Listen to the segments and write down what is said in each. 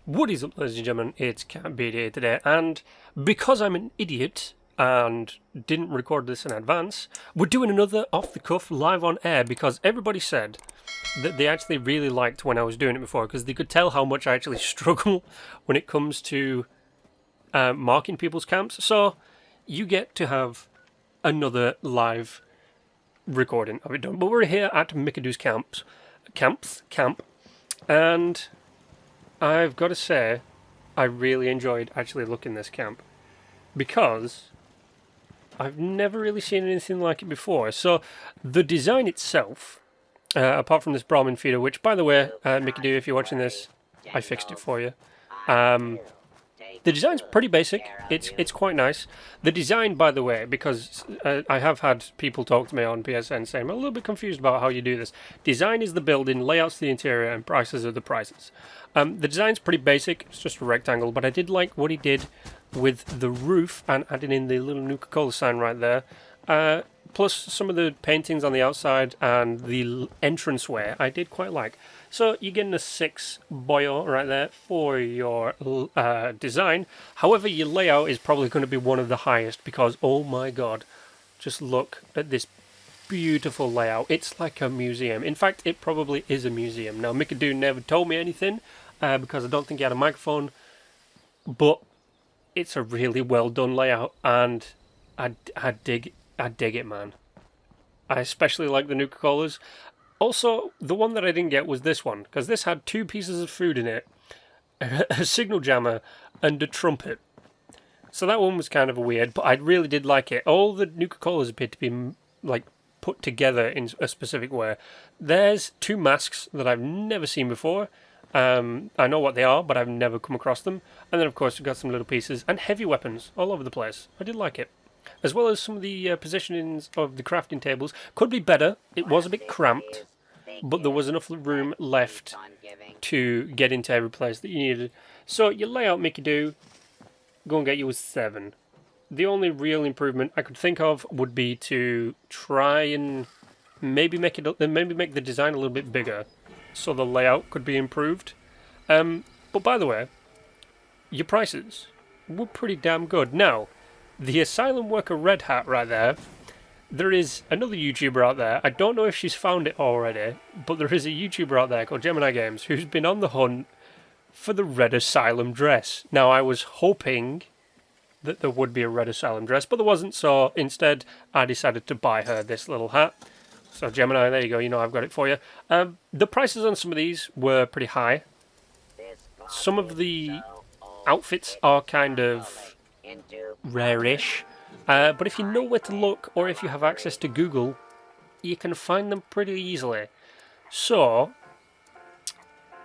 What is up, ladies and gentlemen? It's Beardy here today, and because I'm an idiot and didn't record this in advance, we're doing another off-the-cuff live on air because everybody said that they actually really liked when I was doing it before because they could tell how much I actually struggle when it comes to marking people's camps. So you get to have another live recording of it done. But we're here at Mikadu's camp, and I've got to say, I really enjoyed actually looking this camp because I've never really seen anything like it before. So the design itself, apart from this Brahmin feeder, which, by the way, Mikadu, if you're watching this, I fixed it for you. The design's pretty basic. It's quite nice. The design, by the way, because I have had people talk to me on PSN saying, I'm a little bit confused about how you do this. Design is the building, layouts the interior, and prices are the prices. The design's pretty basic. It's just a rectangle, but I did like what he did with the roof and adding in the little Nuka-Cola sign right there. Plus some of the paintings on the outside and the entranceway I did quite like. So you're getting a 6 boyo right there for your design. However, your layout is probably going to be one of the highest because, oh my god, just look at this beautiful layout. It's like a museum. In fact, it probably is a museum. Now, Mikadu never told me anything because I don't think he had a microphone, but it's a really well done layout and I dig it, man. I especially like the Nuka-Colas. Also, the one that I didn't get was this one, because this had 2 pieces of food in it, a signal jammer, and a trumpet. So that one was kind of weird, but I really did like it. All the Nuka-Colas appeared to be like put together in a specific way. There's 2 masks that I've never seen before. I know what they are, but I've never come across them. And then, of course, we've got some little pieces, and heavy weapons all over the place. I did like it. As well as some of the positionings of the crafting tables. Could be better. It was a bit cramped, but there was enough room left to get into every place that you needed. So your layout, Mikadu, go and get you a 7. The only real improvement I could think of would be to try and maybe make the design a little bit bigger, so the layout could be improved. But by the way, your prices were pretty damn good. Now, the Asylum Worker Red Hat right there is another YouTuber out there. I don't know if she's found it already, but there is a YouTuber out there called Gemini Games who's been on the hunt for the Red Asylum dress. Now, I was hoping that there would be a Red Asylum dress, but there wasn't, so instead I decided to buy her this little hat. So Gemini, there you go, you know I've got it for you. The prices on some of these were pretty high. Some of the outfits are kind of rare-ish, but if you know where to look or if you have access to Google, you can find them pretty easily. So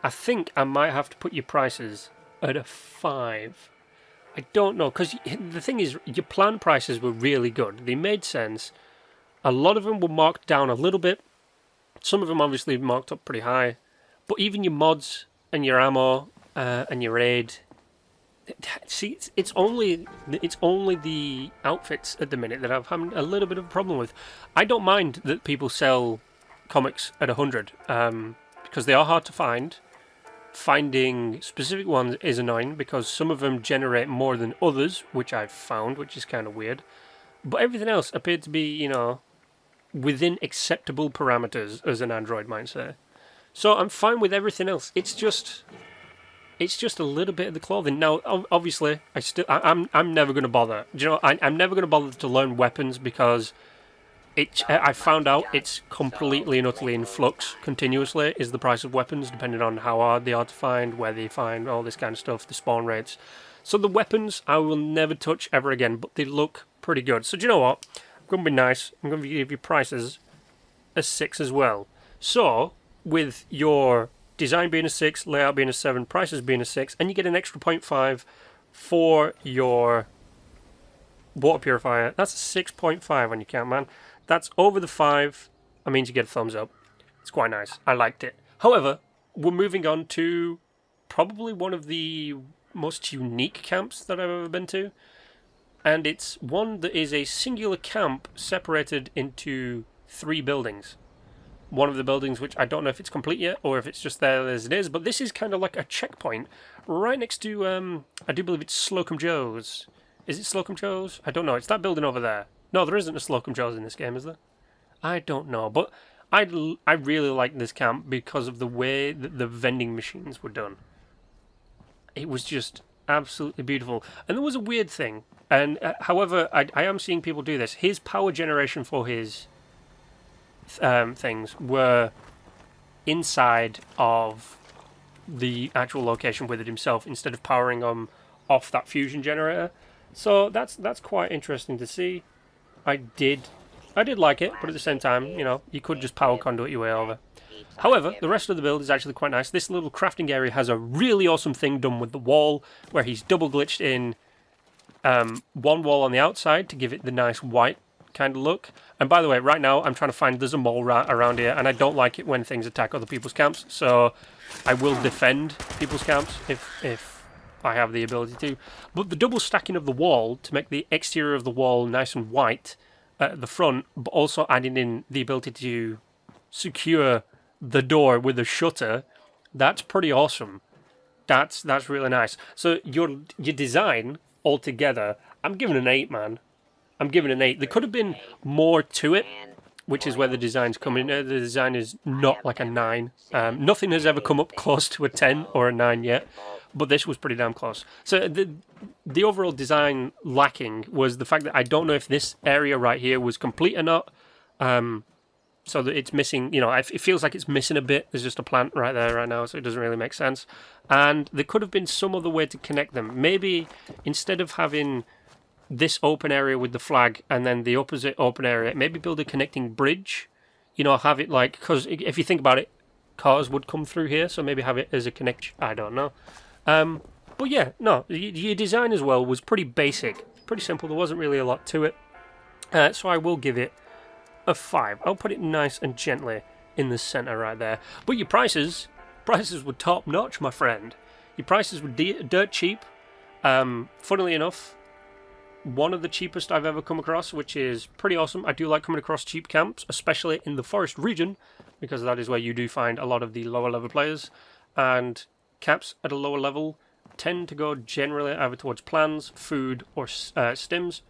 I think I might have to put your prices at a 5. I don't know, because the thing is, your plan prices were really good. They made sense. A lot of them were marked down a little bit. Some of them obviously marked up pretty high, but even your mods and your ammo and your aid. See, it's only the outfits at the minute that I've had a little bit of a problem with. I don't mind that people sell comics at 100 because they are hard to find. Finding specific ones is annoying because some of them generate more than others, which I've found, which is kind of weird. But everything else appeared to be, you know, within acceptable parameters, as an Android might say. So I'm fine with everything else. It's just a little bit of the clothing. Now, obviously, I'm never going to bother. Do you know, I'm never going to bother to learn weapons because I found out it's completely and utterly in flux continuously, is the price of weapons, depending on how hard they are to find, where they find, all this kind of stuff, the spawn rates. So the weapons I will never touch ever again, but they look pretty good. So do you know what? I'm going to be nice. I'm going to give you prices a 6 as well. So, with your design being a 6, layout being a 7, prices being a 6, and you get an extra 0.5 for your water purifier. That's a 6.5 on your count, man. That's over the 5. That means you get a thumbs up. It's quite nice. I liked it. However, we're moving on to probably one of the most unique camps that I've ever been to. And it's one that is a singular camp separated into 3 buildings. one of the buildings, which I don't know if it's complete yet or if it's just there as it is, but this is kind of like a checkpoint right next to, I do believe it's Slocum Joe's. Is it Slocum Joe's? I don't know. It's that building over there. No, there isn't a Slocum Joe's in this game, is there? I don't know, but I really like this camp because of the way that the vending machines were done. It was just absolutely beautiful. And there was a weird thing, and however, I am seeing people do this. His power generation for his things were inside of the actual location with it himself, instead of powering them off that fusion generator. So that's quite interesting to see. I did like it, but at the same time, you know, you could just power conduit your way over. However, the rest of the build is actually quite nice. This little crafting area has a really awesome thing done with the wall, where he's double glitched in one wall on the outside to give it the nice white kind of look. And by the way, right now I'm trying to find, there's a mole around here, and I don't like it when things attack other people's camps, so I will defend people's camps if I have the ability to. But the double stacking of the wall to make the exterior of the wall nice and white at the front, but also adding in the ability to secure the door with a shutter, that's pretty awesome. That's really nice. So your design altogether, I'm giving an 8, man. I'm giving an 8. There could have been more to it, which is where the design's coming. The design is not like a 9. Nothing has ever come up close to a 10 or a 9 yet, but this was pretty damn close. So the overall design lacking was the fact that I don't know if this area right here was complete or not. So that it's missing, you know, it feels like it's missing a bit. There's just a plant right there right now, so it doesn't really make sense. And there could have been some other way to connect them. Maybe instead of having this open area with the flag and then the opposite open area, maybe build a connecting bridge. You know, have it like, because if you think about it, cars would come through here, so maybe have it as a connection. I don't know. But yeah, no, your design as well was pretty basic, pretty simple. There wasn't really a lot to it. So I will give it a 5. I'll put it nice and gently in the center right there. But your prices were top notch, my friend. Your prices were dirt cheap. Funnily enough, one of the cheapest I've ever come across, which is pretty awesome. I do like coming across cheap camps, especially in the forest region, because that is where you do find a lot of the lower level players. And camps at a lower level tend to go generally either towards plans, food, or stims.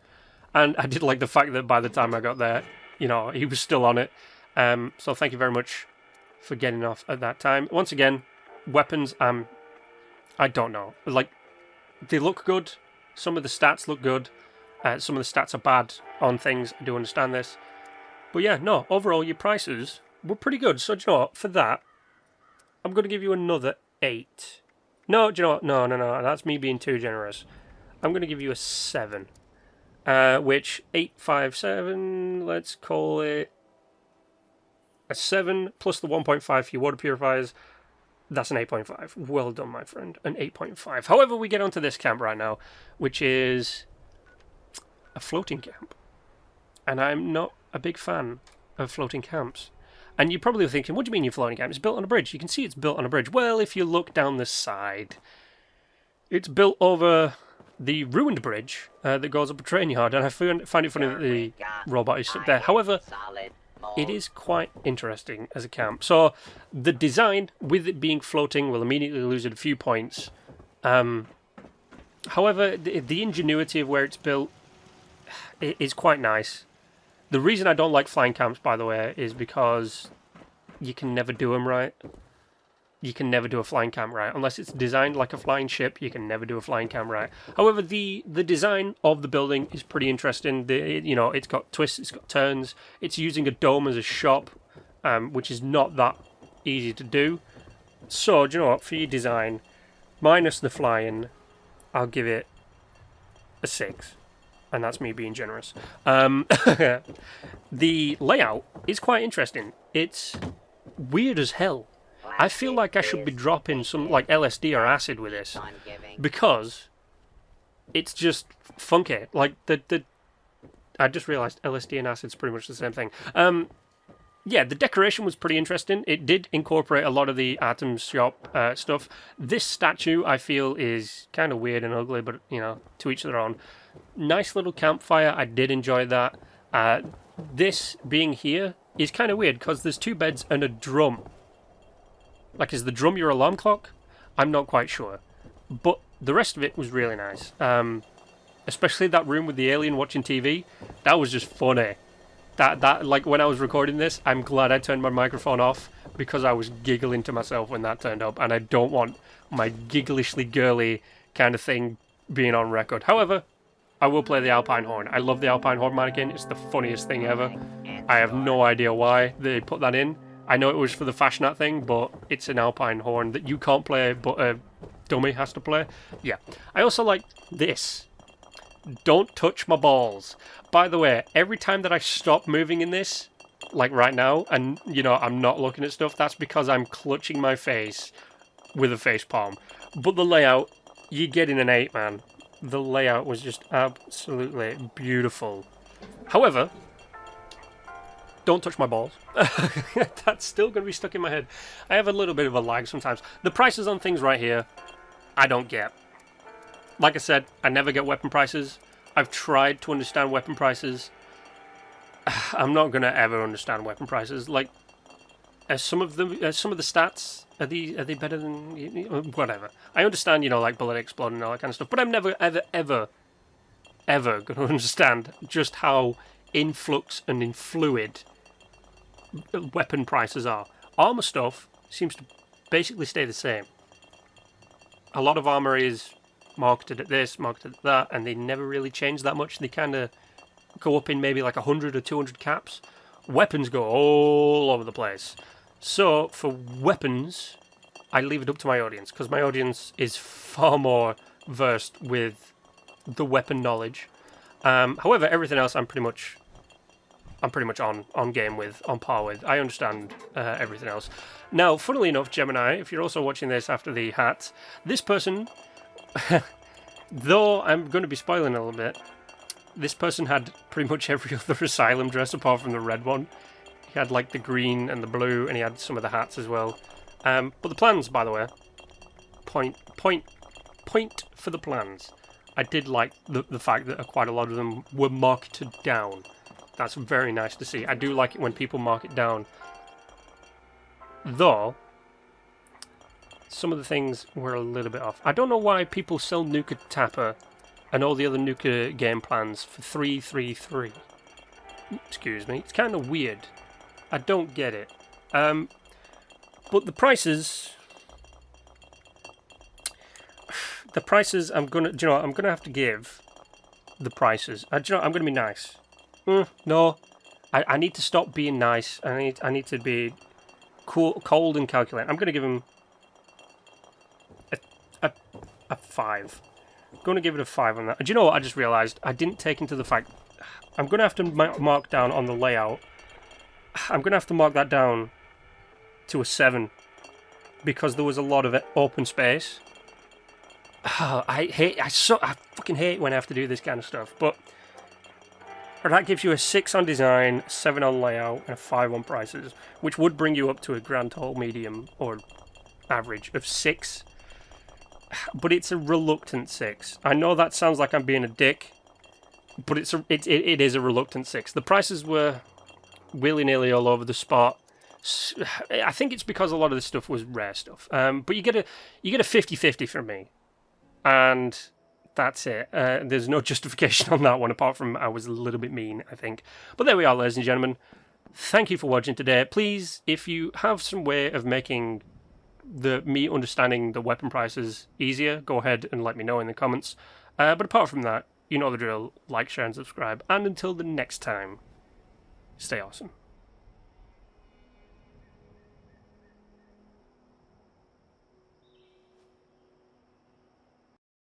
And I did like the fact that by the time I got there, you know, he was still on it. So thank you very much for getting off at that time. Once again, weapons, I don't know. Like, they look good. Some of the stats look good. Some of the stats are bad on things. I do understand this. But yeah, no, overall, your prices were pretty good. So, do you know what? For that, I'm going to give you another 8. No, do you know what? No. That's me being too generous. I'm going to give you a 7. Which 8, 5, 7, let's call it a 7 plus the 1.5 for your water purifiers. That's an 8.5. Well done, my friend. An 8.5. However, we get onto this camp right now, which is a floating camp. And I'm not a big fan of floating camps. And you're probably thinking, what do you mean you're floating camp? It's built on a bridge. You can see it's built on a bridge. Well, if you look down the side, it's built over the ruined bridge that goes up a train yard, and I find it funny that the robot is stuck there. However, it is quite interesting as a camp. So the design, with it being floating, will immediately lose it a few points. However, the ingenuity of where it's built is quite nice. The reason I don't like flying camps, by the way, is because you can never do them right. You can never do a flying camp right. Unless it's designed like a flying ship, you can never do a flying camp right. However, the design of the building is pretty interesting. It's got twists, it's got turns. It's using a dome as a shop, which is not that easy to do. So, do you know what? For your design, minus the flying, I'll give it a 6. And that's me being generous. The layout is quite interesting. It's weird as hell. I feel like I should be dropping some like LSD or acid with this, because it's just funky. Like I just realised LSD and acid's pretty much the same thing. Yeah, the decoration was pretty interesting. It did incorporate a lot of the Atom Shop stuff. This statue, I feel, is kind of weird and ugly, but, you know, to each their own. Nice little campfire. I did enjoy that. This being here is kind of weird because there's 2 beds and a drum. Like, is the drum your alarm clock? I'm not quite sure. But the rest of it was really nice. Especially that room with the alien watching TV. That was just funny. That like, when I was recording this, I'm glad I turned my microphone off because I was giggling to myself when that turned up, and I don't want my gigglishly girly kind of thing being on record. However, I will play the Alpine horn. I love the Alpine horn mannequin. It's the funniest thing ever. I have no idea why they put that in. I know it was for the Fashion Art thing, but it's an Alpine horn that you can't play, but a dummy has to play. Yeah. I also like this. Don't touch my balls. By the way, every time that I stop moving in this, like right now, and, you know, I'm not looking at stuff, that's because I'm clutching my face with a face palm. But the layout, you're getting an 8, man. The layout was just absolutely beautiful. However, don't touch my balls. That's still going to be stuck in my head. I have a little bit of a lag sometimes. The prices on things right here, I don't get. Like I said, I never get weapon prices. I've tried to understand weapon prices. I'm not going to ever understand weapon prices. Like, some of the stats, are they better than whatever? I understand, you know, like bullet exploding and all that kind of stuff, but I'm never ever going to understand just how in flux and in fluid weapon prices are. Armor stuff seems to basically stay the same. A lot of armor is marketed at this, marketed at that, and they never really change that much. They kind of go up in maybe like 100 or 200 caps. Weapons go all over the place. So for weapons, I leave it up to my audience, because my audience is far more versed with the weapon knowledge. However, everything else I'm pretty much on game with, on par with. I understand everything else. Now, funnily enough, Gemini, if you're also watching this after the hat, this person, though I'm going to be spoiling a little bit, this person had pretty much every other Asylum dress apart from the red one. He had like the green and the blue, and he had some of the hats as well. But the plans, by the way, point for the plans. I did like the fact that quite a lot of them were marketed down. That's very nice to see. I do like it when people mark it down. Though, some of the things were a little bit off. I don't know why people sell Nuka Tapper and all the other Nuka game plans for 333. Excuse me. It's kind of weird. I don't get it. But the prices... I'm gonna have to give the prices. I'm gonna be nice. No, I need to stop being nice. I need to be cold and calculating. I'm gonna give him a 5. I'm gonna give it a 5 on that. Do you know what? I just realised I didn't take into the fact. I'm gonna have to mark down on the layout. I'm gonna have to mark that down to a 7 because there was a lot of open space. I fucking hate when I have to do this kind of stuff, but that gives you a 6 on design, 7 on layout, and a 5 on prices, which would bring you up to a grand total medium or average of 6. But it's a reluctant 6. I know that sounds like I'm being a dick, but it is a reluctant 6. The prices were willy-nilly all over the spot. I think it's because a lot of this stuff was rare stuff. But you get a 50-50 from me. And that's it. There's no justification on that one, apart from I was a little bit mean, I think. But there we are, ladies and gentlemen. Thank you for watching today. Please, if you have some way of making me understanding the weapon prices easier, go ahead and let me know in the comments. But apart from that, you know the drill. Like, share, and subscribe. And until the next time, stay awesome.